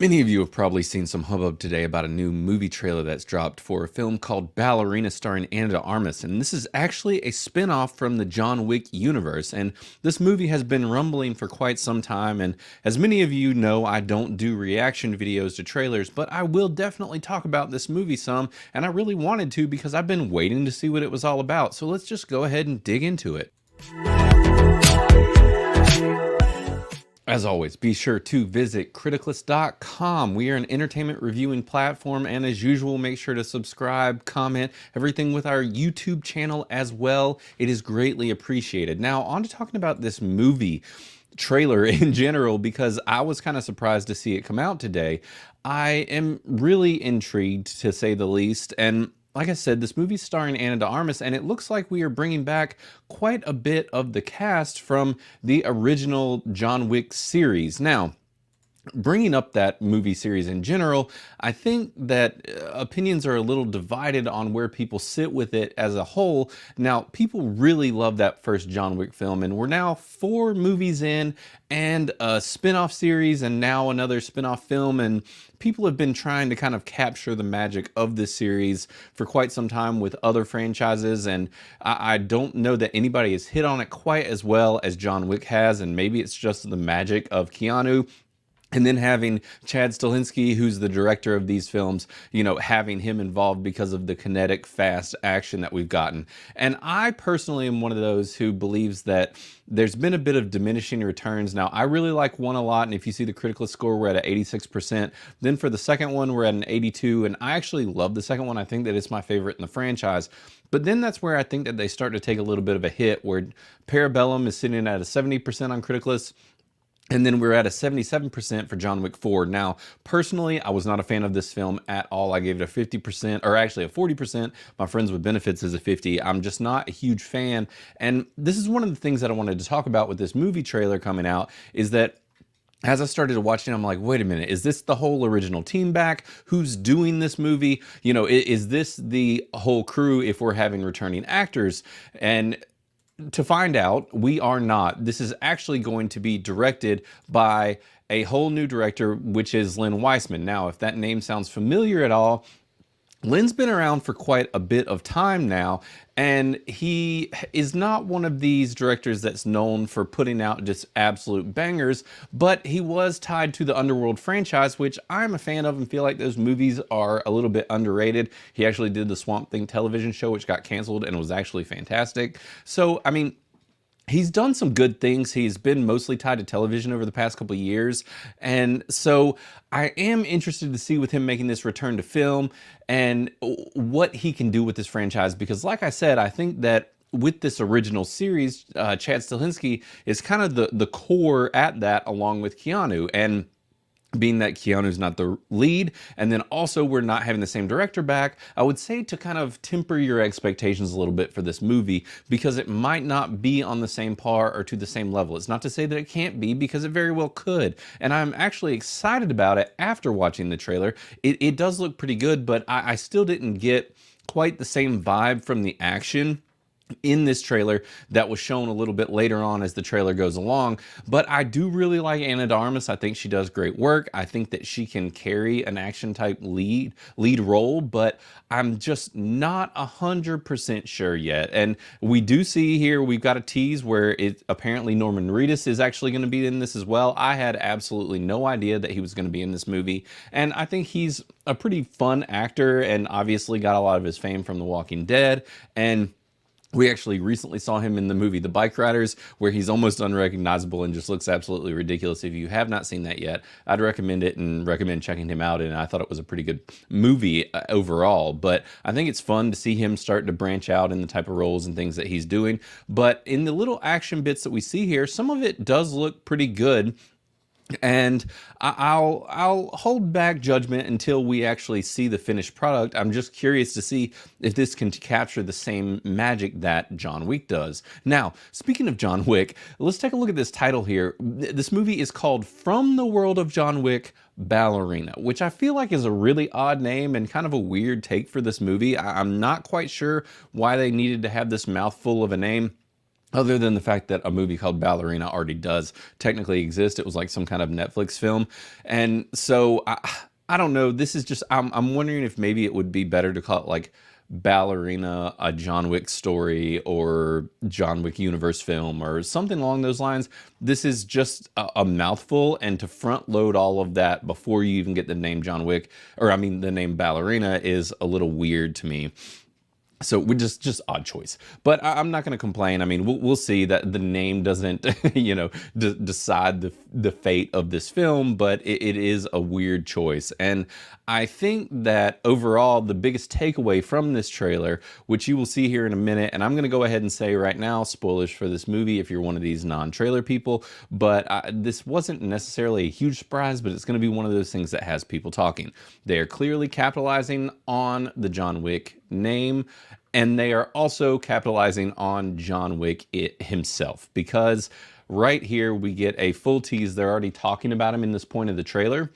Many of you have probably seen some hubbub today about a new movie trailer that's dropped for a film called Ballerina starring Anna De Armas, and this is actually a spin-off from the John Wick universe, and this movie has been rumbling for quite some time, and as many of you know, I don't do reaction videos to trailers, but I will definitely talk about this movie some, and I really wanted to because I've been waiting to see what it was all about, so let's just go ahead and dig into it. As always, be sure to visit criticalist.com. We are an entertainment reviewing platform, and as usual, make sure to subscribe, comment, everything with our YouTube channel as well. It is greatly appreciated. Now, on to talking about this movie trailer in general, because I was kind of surprised to see it come out today. I am really intrigued, to say the least, and like I said, this movie's starring Anna De Armas, and it looks like we are bringing back quite a bit of the cast from the original John Wick series. Now, bringing up that movie series in general, I think that opinions are a little divided on where people sit with it as a whole. Now, people really love that first John Wick film, and we're now 4 movies in and a spin-off series and now another spin-off film, and people have been trying to kind of capture the magic of this series for quite some time with other franchises, and I don't know that anybody has hit on it quite as well as John Wick has, and maybe it's just the magic of Keanu. And then having Chad Stahelski, who's the director of these films, you know, having him involved because of the kinetic, fast action that we've gotten. And I personally am one of those who believes that there's been a bit of diminishing returns. Now, I really like one a lot, and if you see the critical score, we're at an 86%. Then for the second one, we're at an 82, and I actually love the second one. I think that it's my favorite in the franchise. But then that's where I think that they start to take a little bit of a hit, where Parabellum is sitting at a 70% on Criticalist, and then we're at a 77% for John Wick 4. Now, personally, I was not a fan of this film at all. I gave it a 50%, or actually a 40%. My Friends with Benefits is a 50. I'm just not a huge fan. And this is one of the things that I wanted to talk about with this movie trailer coming out, is that as I started watching, I'm like, wait a minute, is this the whole original team back? Who's doing this movie? You know, is this the whole crew if we're having returning actors? And to find out, we are not. This is actually going to be directed by a whole new director, which is Len Wiseman. Now, if that name sounds familiar at all, Len's been around for quite a bit of time now, and he is not one of these directors that's known for putting out just absolute bangers, but he was tied to the Underworld franchise, which I'm a fan of and feel like those movies are a little bit underrated. He actually did the Swamp Thing television show, which got canceled and was actually fantastic. So, I mean, he's done some good things. He's been mostly tied to television over the past couple of years. And so I am interested to see with him making this return to film and what he can do with this franchise. Because like I said, I think that with this original series, Chad Stahelski is kind of the core at that, along with Keanu. And being that Keanu's not the lead, and then also we're not having the same director back, I would say to kind of temper your expectations a little bit for this movie, because it might not be on the same par or to the same level. It's not to say that it can't be, because it very well could. And I'm actually excited about it after watching the trailer. It does look pretty good, but I still didn't get quite the same vibe from the action in this trailer that was shown a little bit later on as the trailer goes along. But I do really like Anna De Armas. I think she does great work. I think that she can carry an action type lead role, but I'm just not 100% sure yet. And we do see here, we've got a tease where it apparently Norman Reedus is actually going to be in this as well. I had absolutely no idea that he was going to be in this movie, and I think he's a pretty fun actor and obviously got a lot of his fame from The Walking Dead. And we actually recently saw him in the movie The Bike Riders, where he's almost unrecognizable and just looks absolutely ridiculous. If you have not seen that yet, I'd recommend it and recommend checking him out. And I thought it was a pretty good movie overall. But I think it's fun to see him start to branch out in the type of roles and things that he's doing. But in the little action bits that we see here, some of it does look pretty good. And I'll hold back judgment until we actually see the finished product. I'm just curious to see if this can capture the same magic that John Wick does. Now, speaking of John Wick, let's take a look at this title here. This movie is called From the World of John Wick, Ballerina, which I feel like is a really odd name and kind of a weird take for this movie. I'm not quite sure why they needed to have this mouthful of a name. other than the fact that a movie called Ballerina already does technically exist. It was like some kind of Netflix film. And so I don't know. This is just, I'm wondering if maybe it would be better to call it like Ballerina, a John Wick story, or John Wick universe film, or something along those lines. This is just a mouthful, and to front load all of that before you even get the name John Wick, or I mean the name Ballerina, is a little weird to me. So we just odd choice, but I'm not going to complain. I mean, we'll see that the name doesn't, you know, decide the fate of this film, but it is a weird choice. And I think that overall, the biggest takeaway from this trailer, which you will see here in a minute, and I'm going to go ahead and say right now, spoilers for this movie if you're one of these non-trailer people, but this wasn't necessarily a huge surprise, but it's going to be one of those things that has people talking. They are clearly capitalizing on the John Wick name, and they are also capitalizing on John Wick himself, because right here we get a full tease. They're already talking about him in this point of the trailer.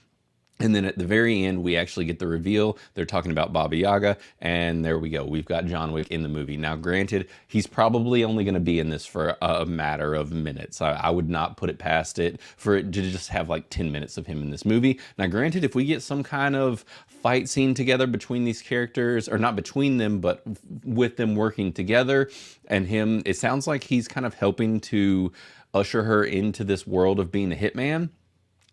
And then at the very end, we actually get the reveal. They're talking about Baba Yaga, and there we go. We've got John Wick in the movie. Now, granted, he's probably only going to be in this for a matter of minutes. I would not put it past it for it to just have like 10 minutes of him in this movie. Now, granted, if we get some kind of fight scene together between these characters, or not between them, but with them working together, and him, it sounds like he's kind of helping to usher her into this world of being a hitman.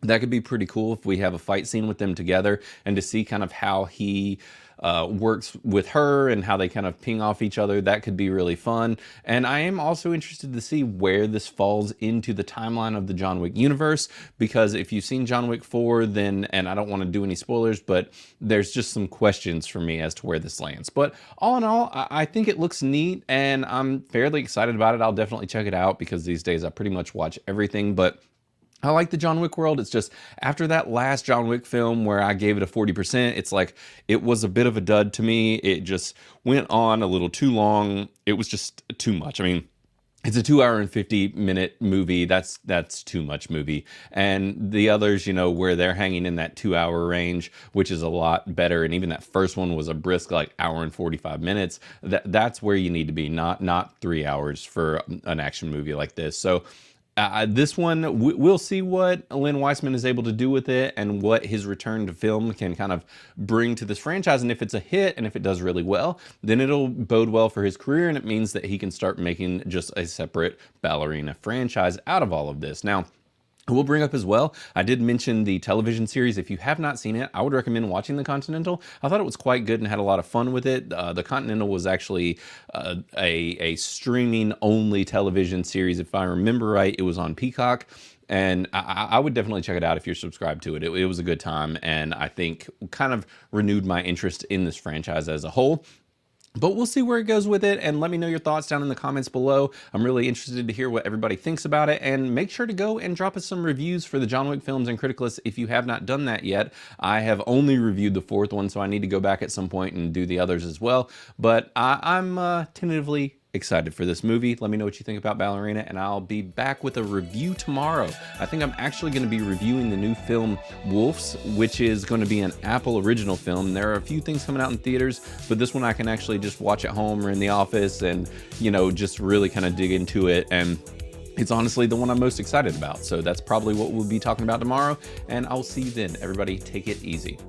That could be pretty cool if we have a fight scene with them together, and to see kind of how he works with her and how they kind of ping off each other. That could be really fun. And I am also interested to see where this falls into the timeline of the John Wick universe, because if you've seen John Wick 4, then, and I don't want to do any spoilers, but there's just some questions for me as to where this lands. But all in all, I think it looks neat, and I'm fairly excited about it. I'll definitely check it out, because these days I pretty much watch everything. But I like the John Wick world. It's just after that last John Wick film where I gave it a 40%, it's like it was a bit of a dud to me. It just went on a little too long. It was just too much. I mean, it's a 2 hour and 50-minute movie. That's too much movie. And the others, you know, where they're hanging in that 2 hour range, which is a lot better. And even that first one was a brisk like hour and 45 minutes. That's where you need to be, not 3 hours for an action movie like this. So this one, we'll see what Len Wiseman is able to do with it, and what his return to film can kind of bring to this franchise. And if it's a hit, and if it does really well, then it'll bode well for his career, and it means that he can start making just a separate Ballerina franchise out of all of this. Now, I will bring up as well, I did mention the television series. If you have not seen it, I would recommend watching The Continental. I thought it was quite good and had a lot of fun with it. The Continental was actually a streaming-only television series. If I remember right, it was on Peacock. And I would definitely check it out if you're subscribed to it. It was a good time, and I think kind of renewed my interest in this franchise as a whole. But we'll see where it goes with it, and let me know your thoughts down in the comments below. I'm really interested to hear what everybody thinks about it, and make sure to go and drop us some reviews for the John Wick films and Critic List if you have not done that yet. I have only reviewed the 4th one, so I need to go back at some point and do the others as well. But I'm tentatively excited for this movie. Let me know what you think about Ballerina, and I'll be back with a review tomorrow. I think I'm actually going to be reviewing the new film Wolves, which is going to be an Apple original film. There are a few things coming out in theaters, but this one I can actually just watch at home or in the office, and, you know, just really kind of dig into it. And it's honestly the one I'm most excited about. So that's probably what we'll be talking about tomorrow, and I'll see you then. Everybody, take it easy.